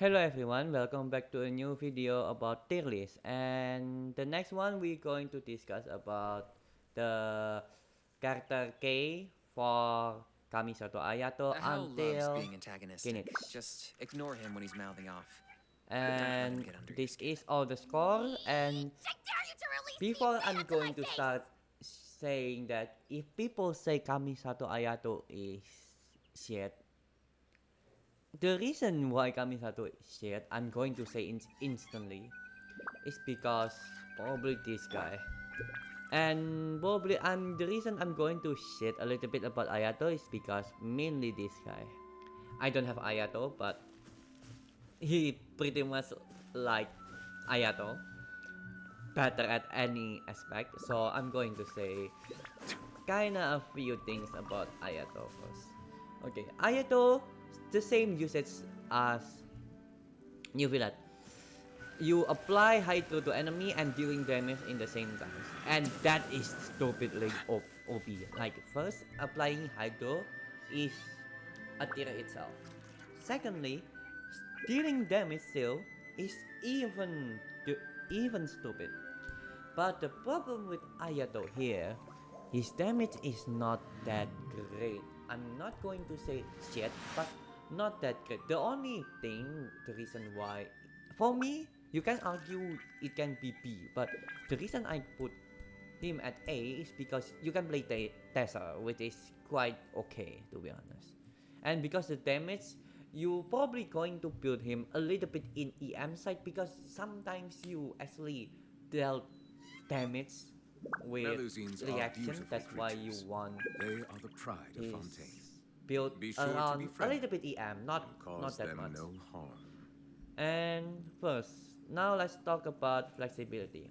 Hello everyone, welcome back to a new video about tier list, and the next one we're going to discuss about the character K for Kamisato Ayato A Hell loves until being antagonistic. Kinich. Just ignore him when he's mouthing off. Don't let him And get under your this skin. is all the score, and I dare you to release me before and say I'm that to my going to face! start saying that if people say Kamisato Ayato is shit, the reason why Kamisato is shit, I'm going to say instantly, is because probably this guy. And probably the reason I'm going to shit a little bit about Ayato is because mainly this guy. I don't have Ayato, but he pretty much like Ayato, better at any aspect. So I'm going to say kinda a few things about Ayato first. Okay, Ayato, the same usage as New Villain. You apply Hydro to enemy and dealing damage in the same time. And that is stupidly OP. Like first, applying Hydro is a tier itself. Secondly, dealing damage still is even stupid. But the problem with Ayato here, his damage is not that great. I'm not going to say shit, but not that great. The only thing, the reason why, for me, you can argue it can be B, but the reason I put him at A is because you can play Tessa, which is quite okay, to be honest. And because the damage, you probably going to build him a little bit in EM side because sometimes you actually dealt damage with Melusines are reaction. beautiful That's why you creatures. want They are the pride of Fontaine. his build Be sure to be around a little friendly bit EM, and not cause that them much. no harm. And first, now let's talk about flexibility.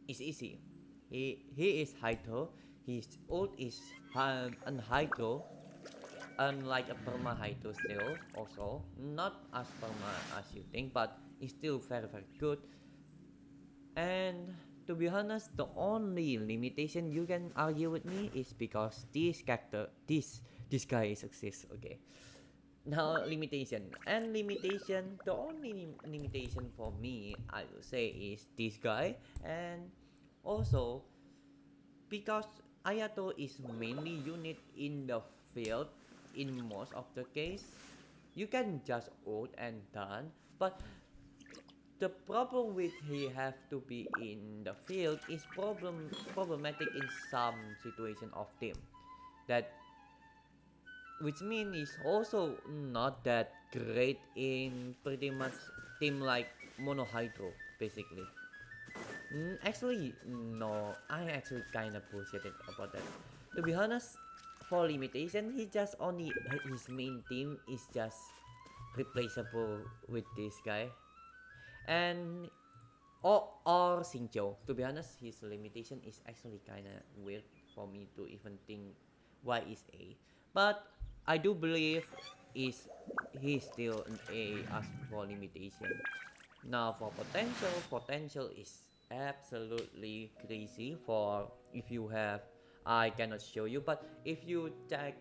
It's easy. He is Hydro. His ult is an Hydro, unlike a perma Hydro still also. Not as perma as you think, but it's still very good. And to be honest, the only limitation you can argue with me is because this guy is exists. Okay. Now limitation. The only limitation for me, I will say, is this guy, and also because Ayato is mainly unit in the field in most of the case. You can just ult and done, but the problem with he have to be in the field is problematic in some situation of team, that which means is also not that great in pretty much team like mono hydro basically. Actually no, I actually kind of bullshitted about that, to be honest. For limitation, he just only his main team is just replaceable with this guy, and or Xingqiu. To be honest, his limitation is actually kind of weird for me to even think why is A. But I do believe is he's still an A as for limitation. Now for potential is absolutely crazy. For if you have, I cannot show you, but if you check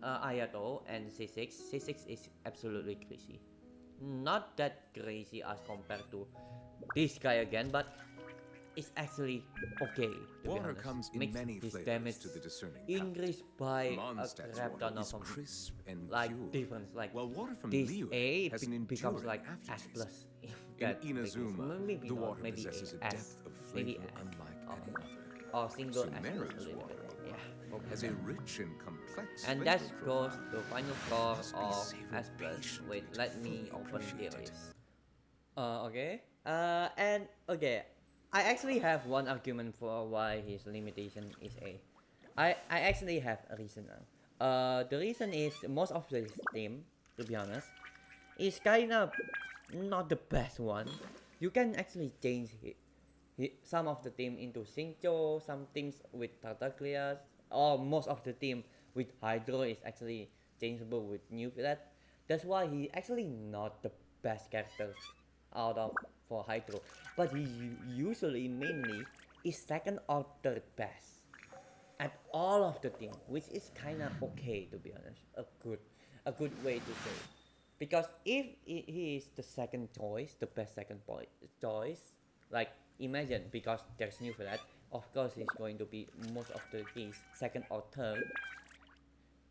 Ayato and C6 is absolutely crazy. Not that crazy as compared to this guy again, but it's actually okay, to be Water honest. comes in Makes many his flavors damage to the discerning palate. increase by a Mondstadt's crap water ton is of crisp and like pure, difference. Like while water from this Liyue A has an becomes enduring like S aftertaste. plus. If In that makes sense. Inazuma, Maybe the not. water Maybe possesses a S. depth of Maybe flavor S. unlike Or, any other. or single S plus a Sumeru's little water, bit. Yeah, meanwhile, probably has that. a rich and complex And flavor that goes profile to final that score must be of savored S plus. patiently Wait, to let me fully open tier appreciate it. list. Okay. And okay, I actually have one argument for why his limitation is A. I actually have a reason now. The reason is most of this team, to be honest, is kind of not the best one. You can actually change some of the team into Xingqiu, some teams with Tartaglia, or most of the team with Hydro is actually changeable with New Fillet. That's why he actually not the best character out of for Hydro, but he usually mainly is second or third best at all of the team, which is kind of okay, to be honest. A good way to say. Because if he is the second choice, the best choice, like imagine because there's new flat, of course he's going to be most of the case second or third.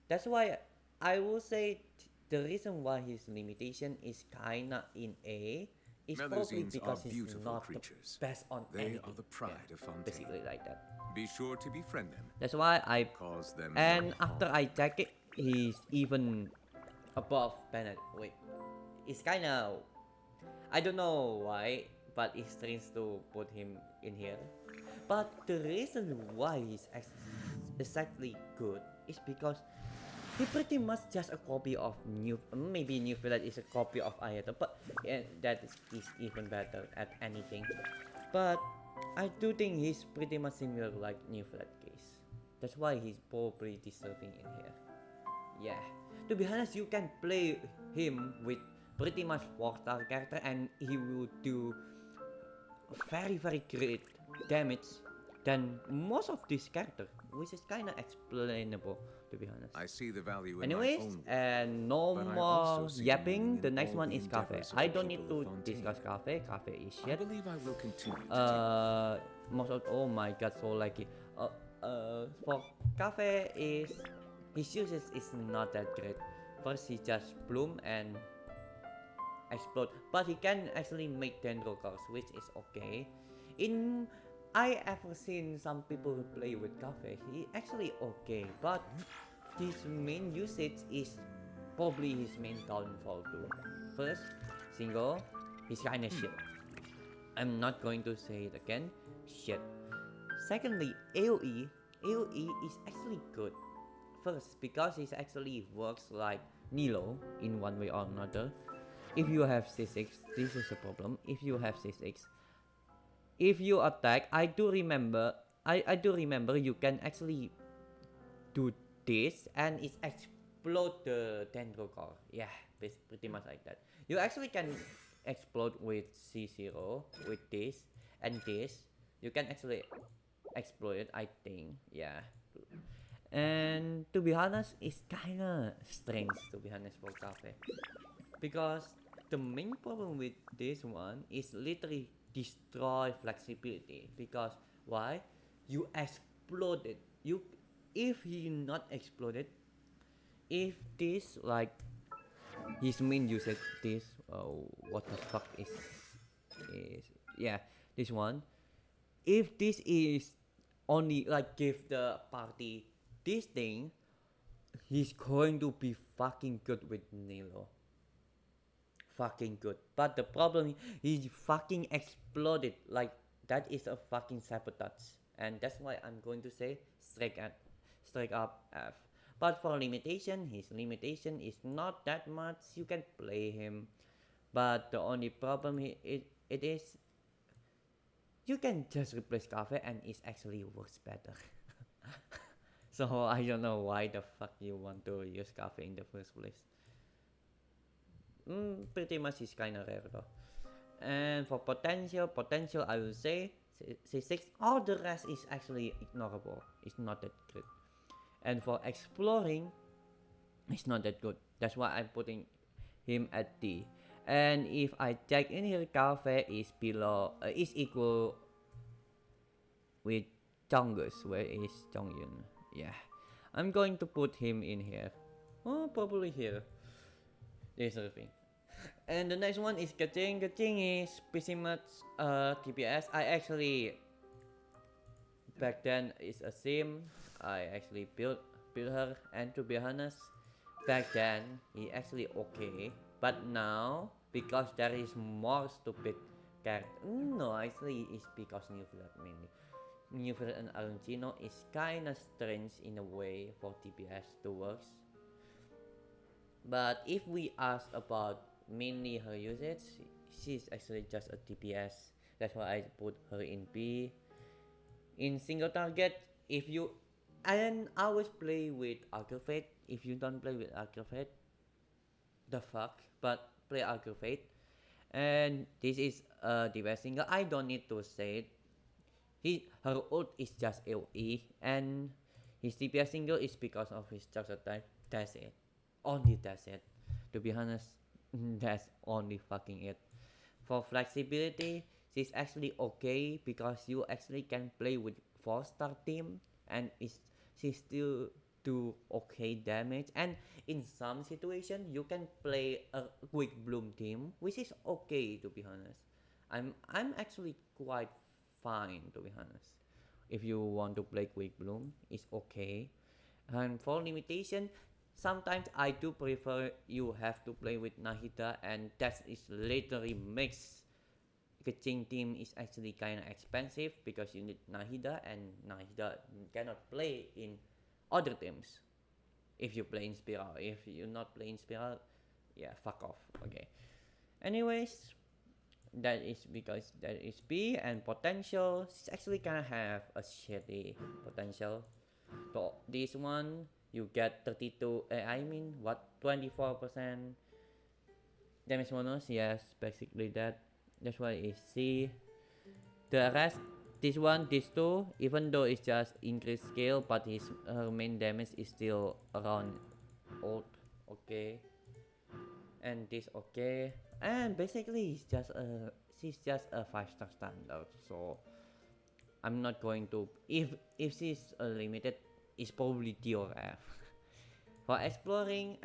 That's why I will say the reason why his limitation is kinda in A is probably Melusines because are he's beautiful not creatures. the best on They anything. are the pride of Fontaine. Basically like that. Be sure to befriend them. That's why I Cause them and no after harm. I check it, he's even above Bennett. Wait, it's kinda I don't know why, but it's strange to put him in here. But the reason why he's exactly good is because he pretty much just a copy of maybe New Flat is a copy of Ayato, but that is even better at anything. But I do think he's pretty much similar like New Flat case. That's why he's probably deserving in here. Yeah. To be honest, you can play him with pretty much 4-star character and he will do very great damage than most of this character, which is kinda explainable to be honest. I see the value in Anyways, my own work, and no but I more also see the yapping. meaning The in next all one the is Kaveh. endeavors of I the don't need people to of Fontaine. discuss Kaveh. Kaveh is I shit. believe I will continue to take Most of oh my god, so like it. For Kaveh is his uses is not that great. First, he just bloom and explode, but he can actually make dendrocars, which is okay. In I ever seen some people who play with Kaveh, he actually okay, but his main usage is probably his main downfall too. First, single, he's kinda shit. I'm not going to say it again, shit. Secondly, AoE is actually good. First, because it actually works like Nilo in one way or another. If you have C6, this is a problem. If you have C6, if you attack, I do remember you can actually do this and it explode the dendrocore. Yeah, pretty much like that. You actually can explode with C0 with this and this. You can actually explode it, I think. Yeah. And to be honest, it's kinda strange to be honest for Kaveh. Because the main problem with this one is literally destroy flexibility. Because why? You exploded. You if he not exploded, if this like his main usage this what the fuck is yeah, this one, if this is only like give the party this thing, he's going to be fucking good with Nilo. Fucking good. But the problem, he fucking exploded. Like that is a fucking sabotage, and that's why I'm going to say straight up F. But for limitation, his limitation is not that much. You can play him, but the only problem it is you can just replace Kaveh and it actually works better. So I don't know why the fuck you want to use Kaveh in the first place. Pretty much is kinda rare though. And for potential I will say C6. All the rest is actually ignorable. It's not that good. And for exploring, it's not that good. That's why I'm putting him at D. And if I check in here, Kaveh is is equal with Chongus. Where is Chongyun? Yeah, I'm going to put him in here. Oh, probably here. Deserving. And the next one is Kaching. Kaching is pretty much TPS. I actually back then is a sim. I actually built her, and to be honest, back then he actually okay, but now because there is more stupid character. No, actually it's because New Flat mainly. New Flat and Argentino is kinda strange in a way for TPS to work. But if we ask about mainly her usage, she's actually just a TPS. That's why I put her in B. In single target, if you and I always play with Arcade. If you don't play with Arcade, the fuck? But play Arcade. And this is Dps Single. I don't need to say it. Her ult is just AoE, and his Dps Single is because of his charge attack. That's it. Only that's it. To be honest, That's only fucking it. For flexibility, she's actually okay because you actually can play with 4-star team and she still do okay damage, and in some situation you can play a quick bloom team, which is okay to be honest. I'm actually quite fine to be honest. If you want to play quick bloom, it's okay. And for limitation, sometimes I do prefer you have to play with Nahida, and that is literally makes Kaching team is actually kind of expensive because you need Nahida, and Nahida cannot play in other teams. If you play in Spiral, if you not play in Spiral, yeah, fuck off. Okay. Anyways, that is because that is B, and potential. It's actually kind of have a shitty potential. So this one you get 32. I mean what 24% damage bonus. Yes, basically that. That's why it's C. The rest, this one, this two, even though it's just increased scale, but his main damage is still around old. Okay, and this okay, and basically she's just a 5-star standard. So I'm not going to, if she's limited, it's probably D or F. For exploring,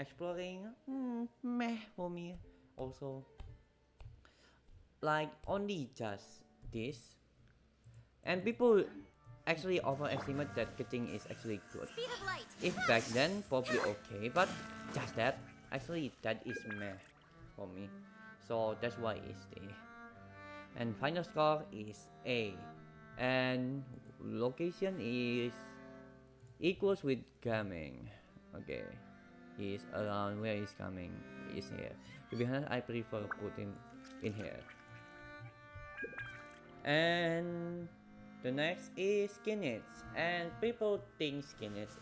meh for me. Also, like only just this, and people actually overestimate that Keting is actually good. If back then, probably okay, but just that, actually that is meh for me. So that's why it's D. And final score is A. And location is equals with coming. Okay. He's around where he's coming. Is here. To be honest, I prefer put him in here. And the next is Kinets, and people think Kinets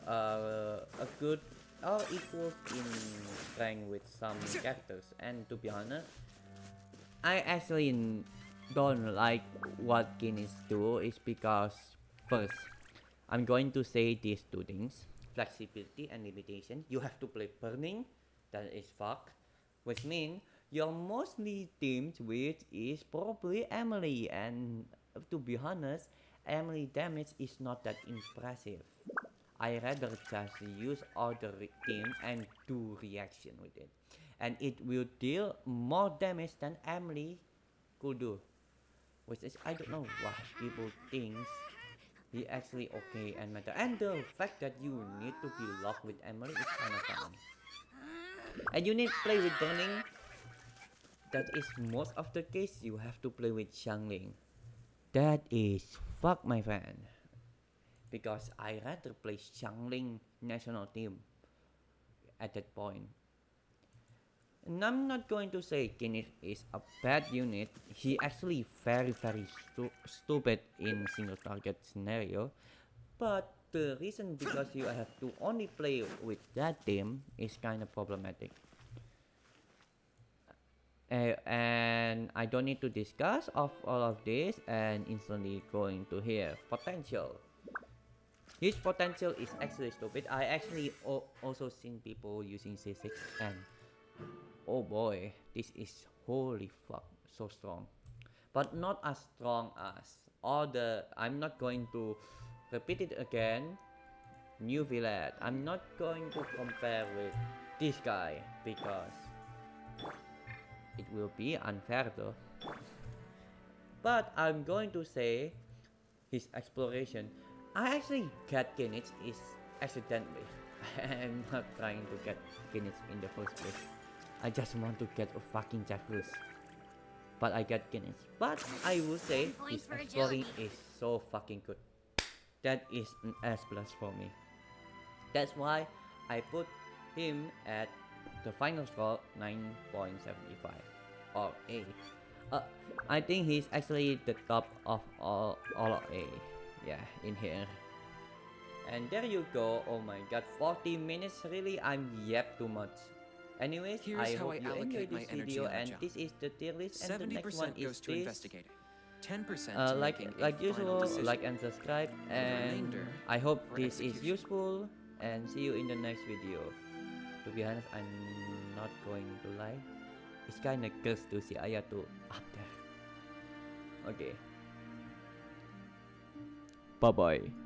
are a good or equal in strength with some characters, and to be honest, I actually don't like what Kinets do is because first, I'm going to say these two things: flexibility and limitation. You have to play burning, that is fuck, which means you're mostly teamed with is probably Emily, and to be honest, Emily damage is not that impressive. I rather just use other team and do reaction with it, and it will deal more damage than Emily could do, which is I don't know why people think he actually okay and matter, and the fact that you need to be locked with Emily is kind of funny, and you need to play with burning. That is most of the case you have to play with Xiangling. That is fuck my friend. Because I rather play Xiangling national team at that point. And I'm not going to say Kenneth is a bad unit. He actually very stupid in single target scenario. But the reason because you have to only play with that team is kind of problematic. And I don't need to discuss of all of this, and instantly going to here potential. His potential is actually stupid. I actually also seen people using C6, and oh boy, this is holy fuck so strong, but not as strong as other. I'm not going to repeat it again. New Villet. I'm not going to compare with this guy because it will be unfair though. But I'm going to say his exploration. I actually get Kinich is accidentally. I'm not trying to get Kinich in the first place. I just want to get a fucking Jacuz. But I get Kinich. But I will say his exploring is so fucking good. That is an S plus for me. That's why I put him at the final score 9.75 or A. I think he's actually the top of all of A. Yeah, in here. And there you go. Oh my god, 40 minutes. Really, I'm yep too much. Anyways, I hope you enjoyed this video, and this is the tier list, and the next one is to this. investigating. 10% to making Like a final usual, decision. like and subscribe, and remainder I hope for this is execution. useful, and see you in the next video. To be honest, I'm not not going to lie. It's kinda cursed to see Ayato up there. Okay. Bye bye.